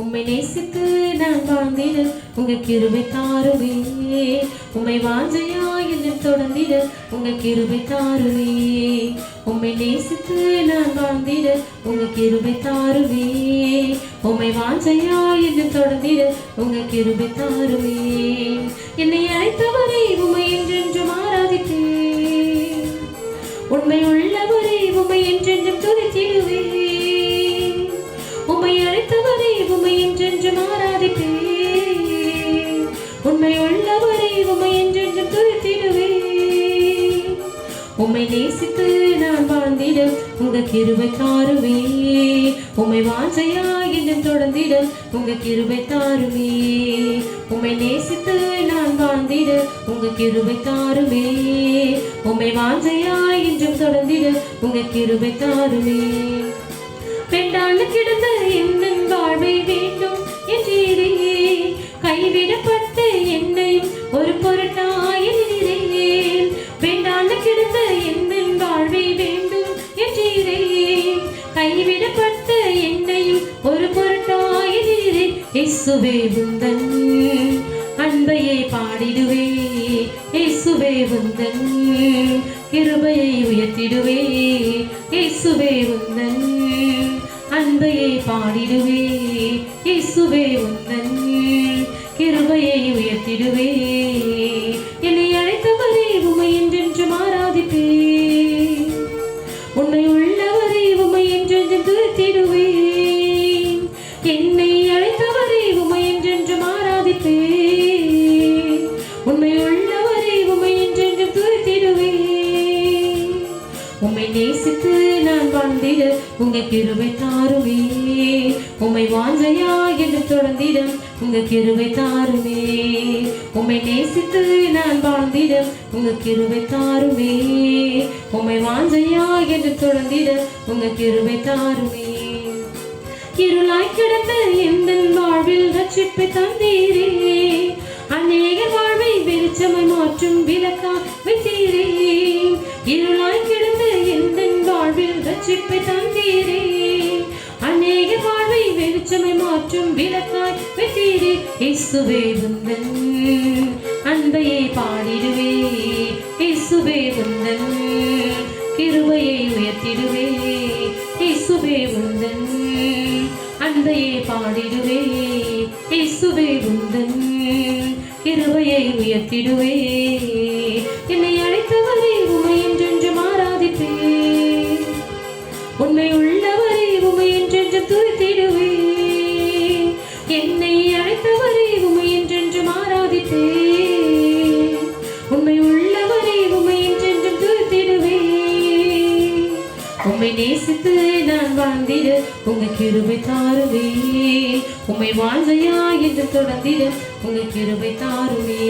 உம்மை நேசித்து நான் வாழ்ந்திட உங்க கிருபை தாருமே. உம்மை வாஞ்சையாய் என்னும் தொடர்ந்திட உங்க கிருபை தாருமே. உம்மை நேசித்து நான் வாழ்ந்திட உங்க கிருபை தாருமே. உம்மை வாஞ்சையாய் என்னும் தொடர்ந்திட உங்க கிருபை தாருமே. என்னை அழைத்தவரை உம்மை என்றென்றும் ஆராதிப்பேன். உண்மை உள்ளவரை உம்மை என்றென்றும் துதித்திடுவேன். உம்மை அழைத்தவரை உம்மை என்றென்றும் ஆராதிப்பேன். உண்மை உள்ளவரை உம்மை என்றென்றும் துதித்திடுவேன். உம்மை நேசித்து நான் வாழ்ந்திட உங்க கிருபை தாருமே. உம்மை வாஞ்சையாய் என்னும் தொடர்ந்திட உங்க கிருபை தாருமே. உம்மை நேசித்து நான் வாழ்ந்திட உங்க கிருபை தாருமே. உம்மை வாஞ்சையாய் என்றும் தொடர்ந்திட உங்க கிருபை தாருமே. பெண்டாண்டு கிடந்த என் வாழ்வை வேண்டும் என்றீரே. கைவிடப்பட்ட என்னையும் ஒரு பொருட்டாய் எண்ணினீரே. பெண்டாண்டு கிடந்த என் வாழ்வை வேண்டும் என்றீரே. கைவிடப்பட்ட என்னையும் ஒரு பொருட்டாய் எண்ணினீரே. இயேசுவே உந்தன் அன்பையை பாடிடுவே. இயேசுவே உந்தன் கிருபையை உயர்த்திடுவே. இயேசுவே உந்தன் அன்பையை பாடிடுவே. இயேசுவே உந்தன் கிருபையை உயர்த்திடுவே. என்னை அழைத்தவரை உம்மை என்றென்றும் ஆராதிப்பேன். உண்மை உள்ளவரை உம்மை என்றென்றும் துதித்திடுவேன். என்னை அழைத்தவரை உம்மை என்றென்றும் ஆராதிப்பேன். உண்மை உள்ளவரை உம்மை என்றென்றும் துதித்திடுவேன். உம்மை நேசித்து நான் வாழ்ந்திட உங்க கிருபை தாருமே. உம்மை வாஞ்சையாய் என்று தொடர்ந்திட உங்க கிருபை தாருமே. உம்மை நேசித்து நான் வாழ்ந்திட உங்க கிருபை தாருமே. உம்மை வாஞ்சையாய் என்று தொடர்ந்திட உங்க கிருபை தாருமே. இருளாய் கிடந்த எந்தன் வாழ்வில் ரட்சிப்பை தந்தீரே. அநேகர் வாழ்வை வெளிச்சமை மாற்றும் விளக்கா வைத்தீரே. இருளாய் கிடந்த எந்தன் வாழ்வில் ரட்சிப்பை தந்தீரே. அநேகர் வாழ்வை வெளிச்சமை மாற்றும் விளக்காய் வைத்தீரே. இயேசுவே உந்தன் அன்பையை பாடிடுவே. இயேசுவே உந்தன் கிருபையை உயர்த்திடுவே. இயேசுவே உந்தன் அன்பையை பாடிடுவே. இயேசுவே உந்தன் கிருபையை உயர்த்திடுவே. என்னை அழைத்தவரை உம்மை என்றென்றும் ஆராதிப்பேன். உண்மை உள்ளவரை உம்மை என்றென்றும் துதித்திடுவேன். என்னை அழைத்தவரை உம்மை என்றென்றும் ஆராதிப்பேன். உண்மை உள்ளவரை உம்மை என்றென்றும் துதித்திடுவேன். உம்மை நேசித்து நான் வாழ்ந்திட உங்க கிருபை தாருமே. உம்மை வாஞ்சையாய் என்று தொடர்ந்திட உங்க கிருபை தாருமே.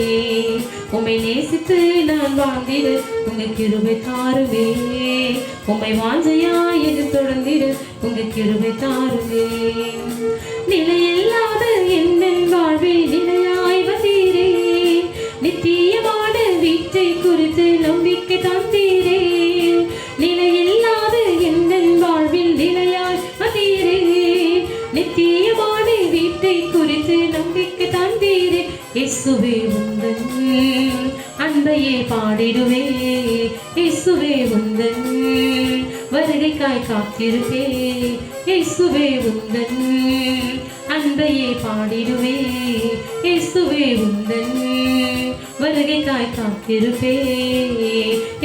உம்மை நேசித்து நான் வாழ்ந்திட உங்க கிருபை தாருமே. உம்மை வாஞ்சையாய் என்று தொடர்ந்திட உங்க கிருபை தாருமே. நிலையில்லாத என் வாழ்வை நிலையாய் வந்தீரே. நித்தியமான வீட்டை குறித்து நம்பிக்கை தந்தீரே. நிலையில்லாத என் வாழ்வில் நிலையாய் வந்தீரே. நித்தியமான வீட்டை குறித்து நம்பிக்கை தந்தீரே. இயேசுவே உந்தன் அன்பையை பாடிடுவே. இயேசுவே உந்தன் வருகைக்காய் காத்திருப்பே. இயேசுவே உந்தன் அன்பையை பாடிடுவே. இயேசுவே உந்தன் வருகைக்காய் காத்திருப்பே.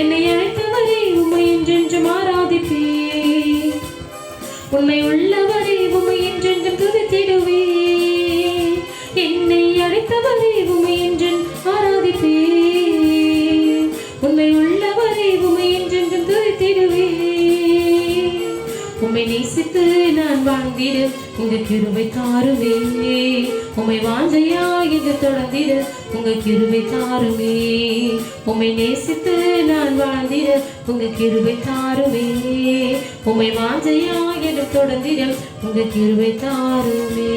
என்னை அழைத்தவரை உம்மை என்றென்றும் ஆராதிப்பே. உண்மை உள்ளவரை உம்மை என்றென்றும் துதித்திடுவே. என்னை அழைத்தவரை உம்மை என்றென்றும் ஆராதிப்பே. உண்மை உள்ளவரை உம்மை என்றென்றும் துதித்திடுவே. உம்மை நேசித்து நான் வாழ்ந்திட உங்க கிருபை தாருமே. உம்மை வாஞ்சையாய் என்று தொடர்ந்திட உங்க கிருபை தாருமே. உம்மை நேசித்து நான் வாழ்ந்திட உங்க கிருபை தாருமே. உம்மை வாஞ்சையாய் என்று தொடர்ந்திட உங்க கிருபை தாருமே.